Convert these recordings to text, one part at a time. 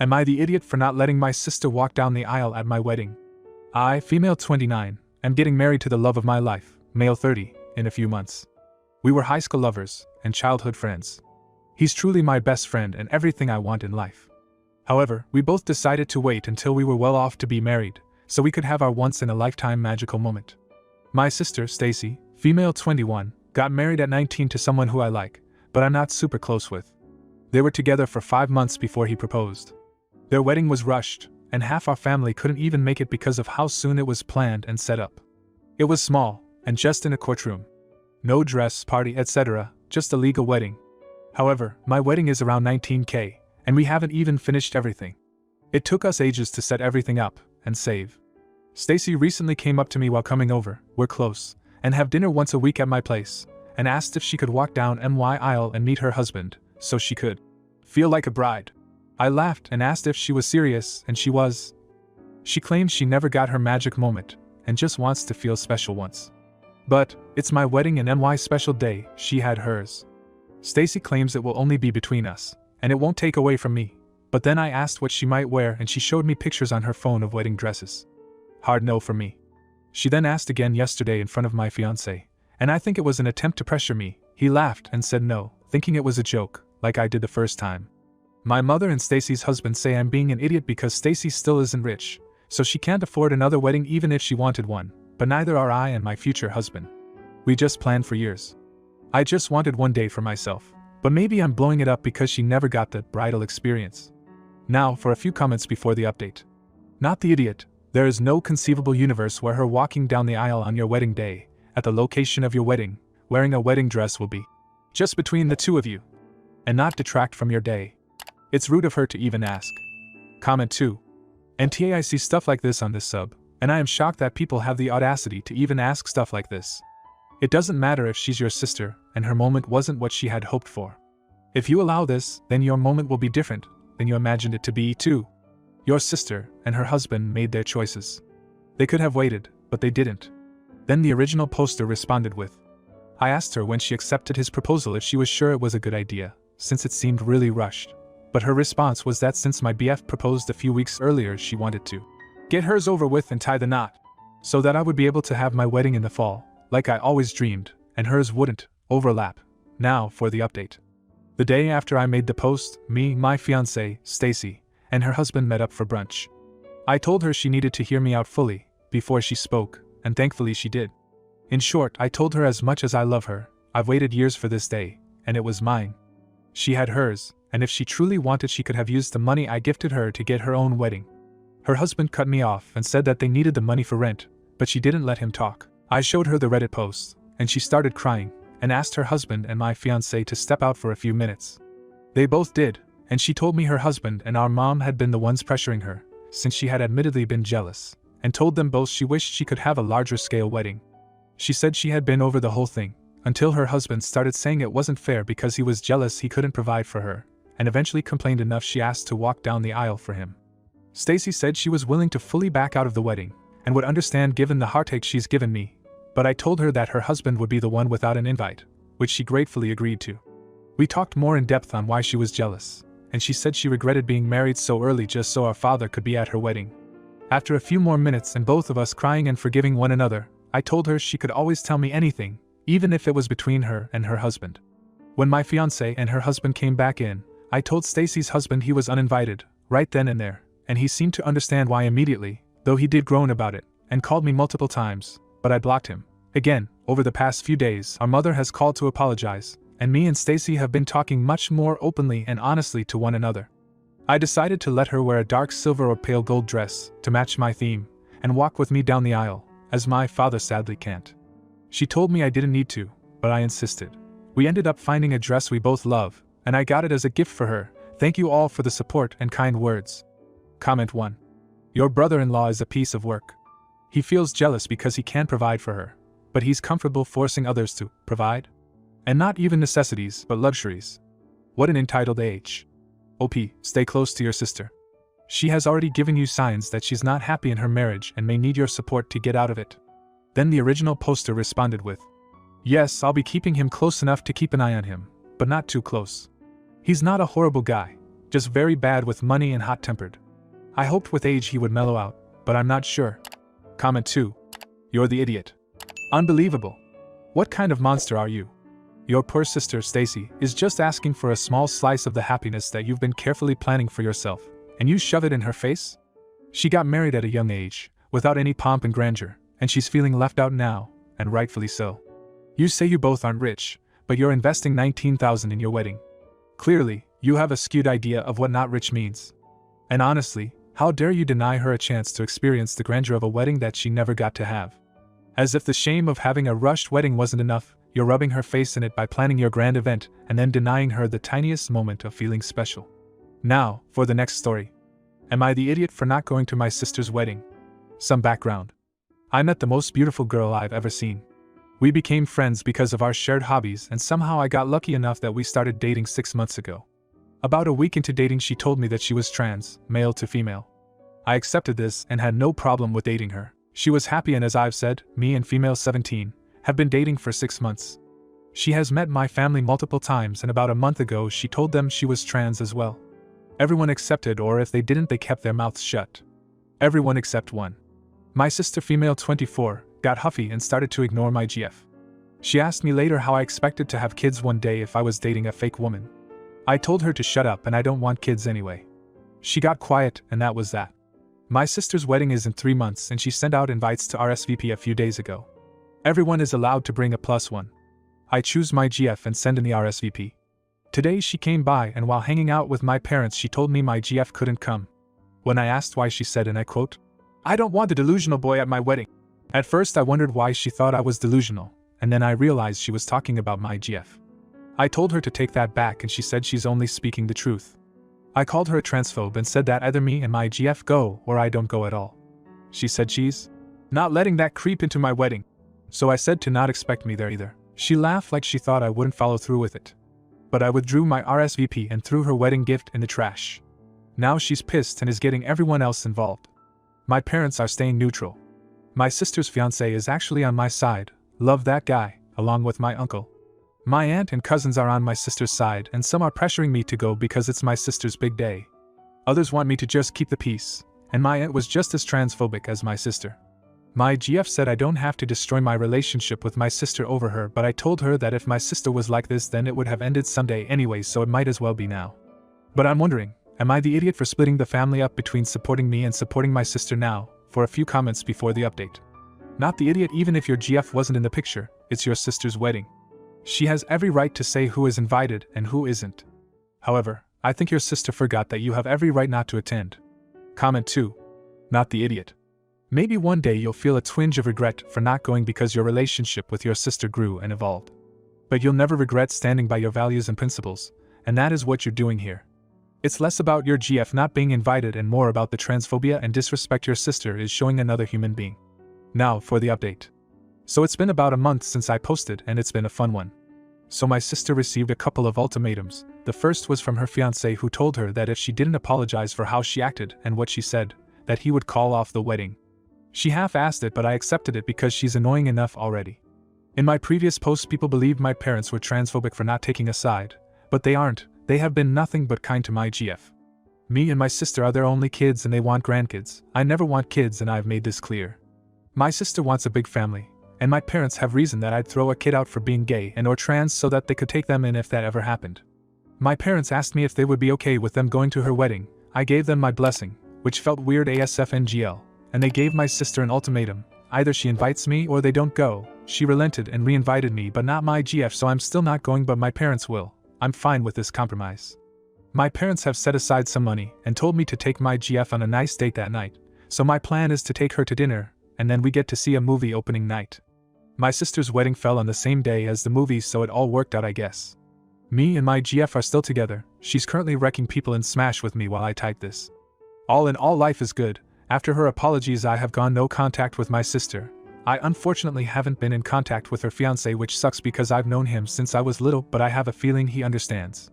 Am I the idiot for not letting my sister walk down the aisle at my wedding? I, female 29, am getting married to the love of my life, male 30, in a few months. We were high school lovers and childhood friends. He's truly my best friend and everything I want in life. However, we both decided to wait until we were well off to be married, so we could have our once-in-a-lifetime magical moment. My sister, Stacy, female 21, got married at 19 to someone who I like, but I'm not super close with. They were together for 5 months before he proposed. Their wedding was rushed, and half our family couldn't even make it because of how soon it was planned and set up. It was small, and just in a courtroom. No dress, party, etc., just a legal wedding. However, my wedding is around $19,000, and we haven't even finished everything. It took us ages to set everything up and save. Stacy recently came up to me while coming over, we're close, and have dinner once a week at my place, and asked if she could walk down my aisle and meet her husband, so she could feel like a bride. I laughed and asked if she was serious, and she was. She claims she never got her magic moment, and just wants to feel special once. But, it's my wedding and my special day, she had hers. Stacy claims it will only be between us, and it won't take away from me, but then I asked what she might wear and she showed me pictures on her phone of wedding dresses. Hard no for me. She then asked again yesterday in front of my fiancé, and I think it was an attempt to pressure me. He laughed and said no, thinking it was a joke, like I did the first time. My mother and Stacy's husband say I'm being an idiot because Stacy still isn't rich, so she can't afford another wedding even if she wanted one, but neither are I and my future husband. We just planned for years. I just wanted one day for myself, but maybe I'm blowing it up because she never got the bridal experience. Now for a few comments before the update. Not the idiot, there is no conceivable universe where her walking down the aisle on your wedding day, at the location of your wedding, wearing a wedding dress will be just between the two of you, and not detract from your day. It's rude of her to even ask. Comment 2. NTA, I see stuff like this on this sub, and I am shocked that people have the audacity to even ask stuff like this. It doesn't matter if she's your sister, and her moment wasn't what she had hoped for. If you allow this, then your moment will be different than you imagined it to be too. Your sister and her husband made their choices. They could have waited, but they didn't. Then the original poster responded with, I asked her when she accepted his proposal if she was sure it was a good idea, since it seemed really rushed. But her response was that since my BF proposed a few weeks earlier, she wanted to get hers over with and tie the knot, so that I would be able to have my wedding in the fall, like I always dreamed, and hers wouldn't overlap. Now for the update. The day after I made the post, me, my fiancée, Stacy, and her husband met up for brunch. I told her she needed to hear me out fully before she spoke, and thankfully she did. In short, I told her as much as I love her, I've waited years for this day, and it was mine. She had hers, and if she truly wanted she could have used the money I gifted her to get her own wedding. Her husband cut me off and said that they needed the money for rent, but she didn't let him talk. I showed her the Reddit post, and she started crying, and asked her husband and my fiancé to step out for a few minutes. They both did, and she told me her husband and our mom had been the ones pressuring her, since she had admittedly been jealous, and told them both she wished she could have a larger scale wedding. She said she had been over the whole thing, until her husband started saying it wasn't fair because he was jealous he couldn't provide for her, and eventually complained enough she asked to walk down the aisle for him. Stacy said she was willing to fully back out of the wedding, and would understand given the heartache she's given me, but I told her that her husband would be the one without an invite, which she gratefully agreed to. We talked more in depth on why she was jealous, and she said she regretted being married so early just so our father could be at her wedding. After a few more minutes and both of us crying and forgiving one another, I told her she could always tell me anything, even if it was between her and her husband. When my fiancée and her husband came back in, I told Stacy's husband he was uninvited, right then and there, and he seemed to understand why immediately, though he did groan about it, and called me multiple times, but I blocked him. Again, over the past few days, our mother has called to apologize, and me and Stacy have been talking much more openly and honestly to one another. I decided to let her wear a dark silver or pale gold dress to match my theme, and walk with me down the aisle, as my father sadly can't. She told me I didn't need to, but I insisted. We ended up finding a dress we both love, and I got it as a gift for her. Thank you all for the support and kind words. Comment 1. Your brother-in-law is a piece of work. He feels jealous because he can't provide for her, but he's comfortable forcing others to provide? And not even necessities, but luxuries. What an entitled age. OP, stay close to your sister. She has already given you signs that she's not happy in her marriage and may need your support to get out of it. Then the original poster responded with, yes, I'll be keeping him close enough to keep an eye on him, but not too close. He's not a horrible guy, Just very bad with money and hot-tempered. I hoped with age he would mellow out, but I'm not sure. Comment 2. You're the idiot. Unbelievable. What kind of monster are you? Your poor sister, Stacy, is just asking for a small slice of the happiness that you've been carefully planning for yourself, and you shove it in her face? She got married at a young age, without any pomp and grandeur, and she's feeling left out now, and rightfully so. You say you both aren't rich, but you're investing $19,000 in your wedding. Clearly, you have a skewed idea of what not rich means. And honestly, how dare you deny her a chance to experience the grandeur of a wedding that she never got to have? As if the shame of having a rushed wedding wasn't enough, you're rubbing her face in it by planning your grand event and then denying her the tiniest moment of feeling special. Now, for the next story. Am I the idiot for not going to my sister's wedding? Some background. I met the most beautiful girl I've ever seen. We became friends because of our shared hobbies, and somehow I got lucky enough that we started dating 6 months ago. About a week into dating, she told me that she was trans, male to female. I accepted this and had no problem with dating her. She was happy, and as I've said, me and female 17 have been dating for 6 months. She has met my family multiple times, and about a month ago she told them she was trans as well. Everyone accepted, or if they didn't, they kept their mouths shut. Everyone except one. My sister, female 24, got huffy and started to ignore my GF. She asked me later how I expected to have kids one day if I was dating a fake woman. I told her to shut up and I don't want kids anyway. She got quiet, and that was that. My sister's wedding is in 3 months, and she sent out invites to RSVP a few days ago. Everyone is allowed to bring a +1. I choose my GF and send in the RSVP. Today she came by, and while hanging out with my parents she told me my GF couldn't come. When I asked why, she said, and I quote, "I don't want a delusional boy at my wedding." At first I wondered why she thought I was delusional, and then I realized she was talking about my GF. I told her to take that back, and she said she's only speaking the truth. I called her a transphobe and said that either me and my GF go or I don't go at all. She said she's not letting that creep into my wedding. So I said to not expect me there either. She laughed like she thought I wouldn't follow through with it. But I withdrew my RSVP and threw her wedding gift in the trash. Now she's pissed and is getting everyone else involved. My parents are staying neutral. My sister's fiancé is actually on my side, love that guy, along with my uncle. My aunt and cousins are on my sister's side, and some are pressuring me to go because it's my sister's big day. Others want me to just keep the peace, and my aunt was just as transphobic as my sister. My GF said I don't have to destroy my relationship with my sister over her, but I told her that if my sister was like this then it would have ended someday anyway, so it might as well be now. But I'm wondering, am I the idiot for splitting the family up between supporting me and supporting my sister now? For a few comments before the update. Not the idiot even if your GF wasn't in the picture, it's your sister's wedding. She has every right to say who is invited and who isn't. However, I think your sister forgot that you have every right not to attend. Comment 2. Not the idiot. Maybe one day you'll feel a twinge of regret for not going because your relationship with your sister grew and evolved. But you'll never regret standing by your values and principles, and that is what you're doing here. It's less about your GF not being invited and more about the transphobia and disrespect your sister is showing another human being. Now for the update. So it's been about a month since I posted, and it's been a fun one. So my sister received a couple of ultimatums. The first was from her fiancé, who told her that if she didn't apologize for how she acted and what she said, that he would call off the wedding. She half-assed it, but I accepted it because she's annoying enough already. In my previous posts people believed my parents were transphobic for not taking a side, but they aren't. They have been nothing but kind to my GF. Me and my sister are their only kids and they want grandkids. I never want kids, and I've made this clear. My sister wants a big family, and my parents have reason that I'd throw a kid out for being gay and or trans so that they could take them in if that ever happened. My parents asked me if they would be okay with them going to her wedding. I gave them my blessing, which felt weird ASFNGL, and they gave my sister an ultimatum. Either she invites me or they don't go. She relented and re-invited me, but not my GF, so I'm still not going, but my parents will. I'm fine with this compromise. My parents have set aside some money and told me to take my GF on a nice date that night, so my plan is to take her to dinner, and then we get to see a movie opening night. My sister's wedding fell on the same day as the movie, so it all worked out, I guess. Me and my GF are still together. She's currently wrecking people in Smash with me while I type this. All in all, life is good. After her apologies I have gone no contact with my sister. I unfortunately haven't been in contact with her fiancé, which sucks because I've known him since I was little, but I have a feeling he understands.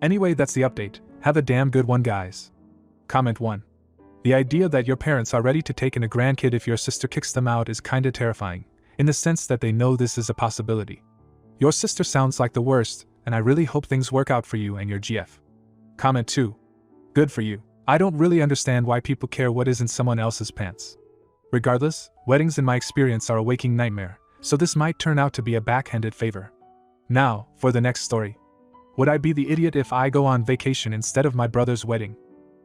Anyway, that's the update. Have a damn good one, guys. Comment 1. The idea that your parents are ready to take in a grandkid if your sister kicks them out is kinda terrifying, in the sense that they know this is a possibility. Your sister sounds like the worst, and I really hope things work out for you and your GF. Comment 2. Good for you. I don't really understand why people care what is in someone else's pants. Regardless, weddings in my experience are a waking nightmare, so this might turn out to be a backhanded favor. Now, for the next story. Would I be the idiot if I go on vacation instead of my brother's wedding?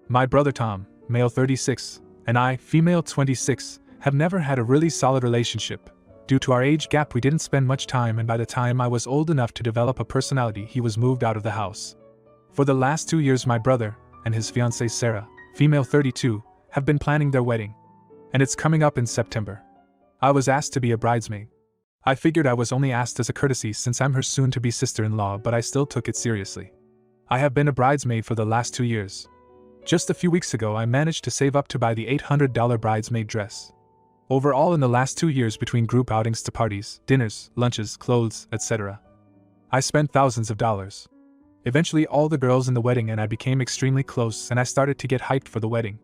My brother Tom, male 36, and I, female 26, have never had a really solid relationship. Due to our age gap, we didn't spend much time, and by the time I was old enough to develop a personality, he was moved out of the house. For the last 2 years, my brother and his fiancée Sarah, female 32, have been planning their wedding. And it's coming up in September. I was asked to be a bridesmaid. I figured I was only asked as a courtesy since I'm her soon-to-be sister-in-law, but I still took it seriously. I have been a bridesmaid for the last 2 years. Just a few weeks ago, I managed to save up to buy the $800 bridesmaid dress. Overall, in the last 2 years, between group outings to parties, dinners, lunches, clothes, etc., I spent thousands of dollars. Eventually, all the girls in the wedding and I became extremely close, and I started to get hyped for the wedding.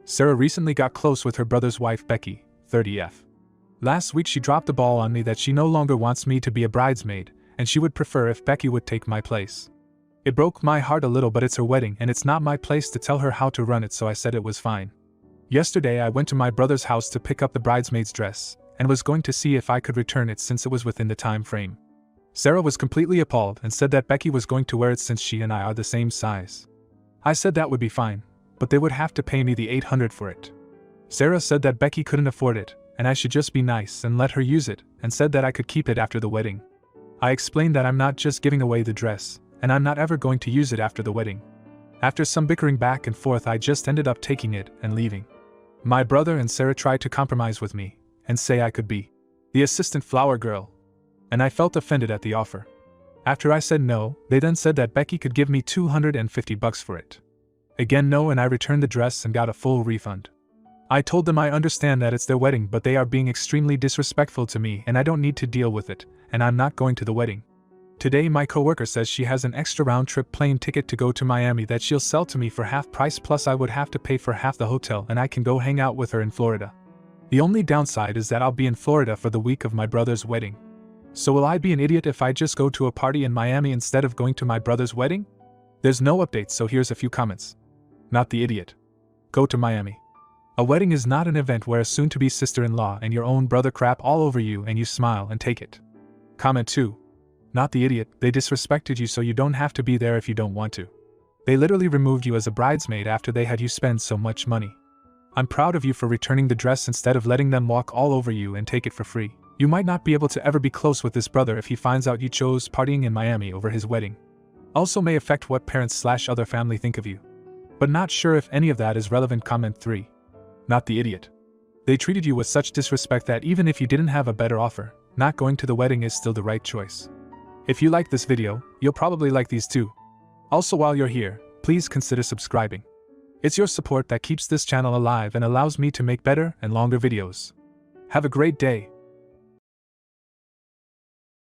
Sarah recently got close with her brother's wife Becky, 30F. Last week she dropped the ball on me that she no longer wants me to be a bridesmaid, and she would prefer if Becky would take my place. It broke my heart a little, but it's her wedding and it's not my place to tell her how to run it, so I said it was fine. Yesterday I went to my brother's house to pick up the bridesmaid's dress, and was going to see if I could return it since it was within the time frame. Sarah was completely appalled and said that Becky was going to wear it since she and I are the same size. I said that would be fine, but they would have to pay me the $800 for it. Sarah said that Becky couldn't afford it, and I should just be nice and let her use it, and said that I could keep it after the wedding. I explained that I'm not just giving away the dress, and I'm not ever going to use it after the wedding. After some bickering back and forth, I just ended up taking it and leaving. My brother and Sarah tried to compromise with me, and say I could be the assistant flower girl, and I felt offended at the offer. After I said no, they then said that Becky could give me $250 for it. Again no, and I returned the dress and got a full refund. I told them I understand that it's their wedding, but they are being extremely disrespectful to me and I don't need to deal with it, and I'm not going to the wedding. Today my coworker says she has an extra round-trip plane ticket to go to Miami that she'll sell to me for half price, plus I would have to pay for half the hotel and I can go hang out with her in Florida. The only downside is that I'll be in Florida for the week of my brother's wedding. So will I be an idiot if I just go to a party in Miami instead of going to my brother's wedding? There's no updates, so here's a few comments. Not the idiot. Go to Miami. A wedding is not an event where a soon-to-be sister-in-law and your own brother crap all over you and you smile and take it. Comment 2. Not the idiot, they disrespected you so you don't have to be there if you don't want to. They literally removed you as a bridesmaid after they had you spend so much money. I'm proud of you for returning the dress instead of letting them walk all over you and take it for free. You might not be able to ever be close with this brother if he finds out you chose partying in Miami over his wedding. Also may affect what parents/other family think of you. But not sure if any of that is relevant. Comment 3. Not the idiot. They treated you with such disrespect that even if you didn't have a better offer, not going to the wedding is still the right choice. If you like this video, you'll probably like these too. Also, while you're here, please consider subscribing. It's your support that keeps this channel alive and allows me to make better and longer videos. Have a great day.